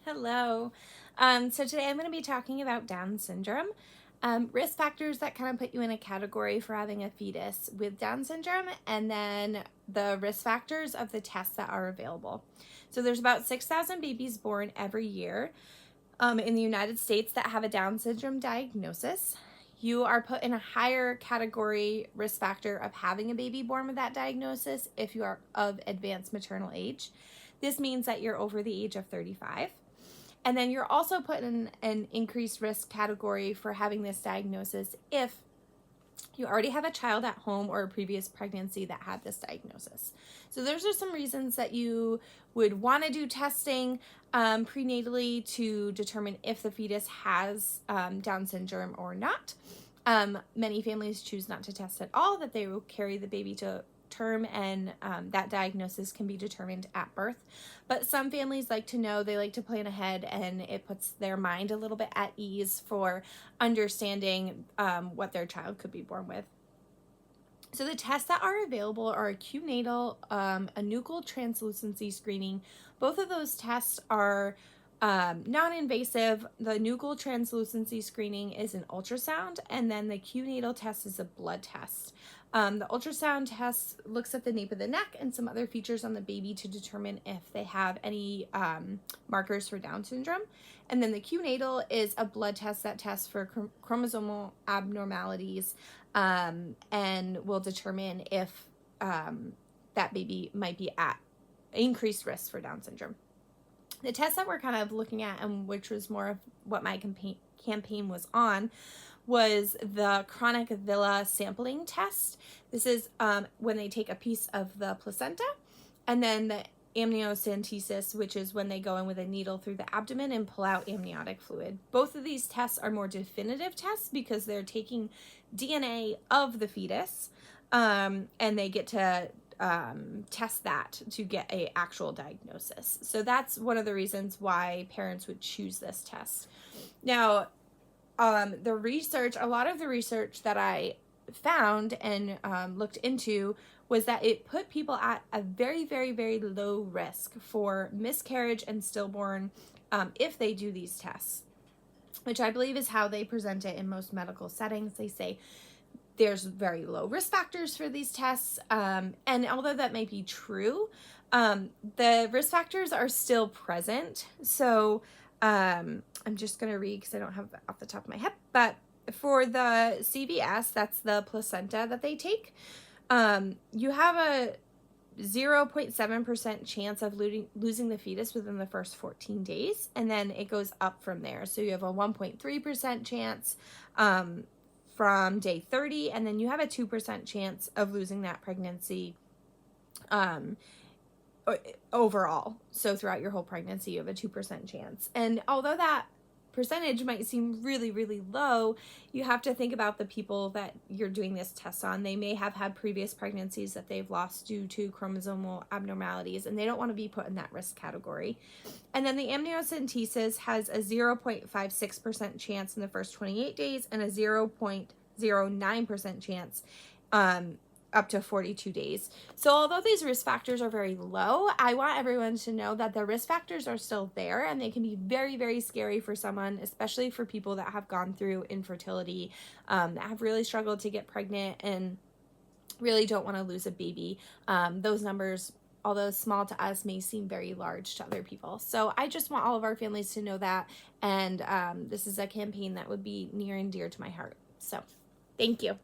Hello. So today I'm going to be talking about Down syndrome, risk factors that kind of put you in a category for having a fetus with Down syndrome, and then the risk factors of the tests that are available. So there's about 6,000 babies born every year in the United States that have a Down syndrome diagnosis. You are put in a higher category risk factor of having a baby born with that diagnosis if you are of advanced maternal age. This means that you're over the age of 35. And then you're also put in an increased risk category for having this diagnosis if you already have a child at home or a previous pregnancy that had this diagnosis. So those are some reasons that you would want to do testing prenatally to determine if the fetus has Down syndrome or not. Many families choose not to test at all, that they will carry the baby to term, and that diagnosis can be determined at birth. But some families like to know, they like to plan ahead, and it puts their mind a little bit at ease for understanding what their child could be born with. So the tests that are available are a Q-natal, a nuchal translucency screening. Both of those tests are non-invasive. The nuchal translucency screening is an ultrasound, and then the Q-natal test is a blood test. The ultrasound test looks at the nape of the neck and some other features on the baby to determine if they have any markers for Down syndrome. And then the Q-natal is a blood test that tests for chromosomal abnormalities and will determine if that baby might be at increased risk for Down syndrome. The test that we're kind of looking at, and which was more of what my campaign was on, was the chronic villa sampling test. This is when they take a piece of the placenta, and then the amniocentesis, which is when they go in with a needle through the abdomen and pull out amniotic fluid. Both of these tests are more definitive tests because they're taking DNA of the fetus, and they get to test that to get a actual diagnosis. So that's one of the reasons why parents would choose this test. Now, a lot of the research that I found and looked into was that it put people at a very, very, very low risk for miscarriage and stillborn if they do these tests, which I believe is how they present it in most medical settings. They say there's very low risk factors for these tests, and although that may be true, the risk factors are still present. So I'm just going to read because I don't have it off the top of my head, but for the CVS, that's the placenta that they take, you have a 0.7% chance of losing the fetus within the first 14 days, and then it goes up from there. So you have a 1.3% chance from day 30, and then you have a 2% chance of losing that pregnancy overall. So throughout your whole pregnancy, you have a 2% chance. And although that percentage might seem really, really low, you have to think about the people that you're doing this test on. They may have had previous pregnancies that they've lost due to chromosomal abnormalities, and they don't want to be put in that risk category. And then the amniocentesis has a 0.56% chance in the first 28 days and a 0.09% chance up to 42 days. So although these risk factors are very low, I want everyone to know that the risk factors are still there, and they can be very, very scary for someone, especially for people that have gone through infertility, that have really struggled to get pregnant and really don't want to lose a baby. Those numbers, although small to us, may seem very large to other people. So I just want all of our families to know that, and this is a campaign that would be near and dear to my heart. So thank you.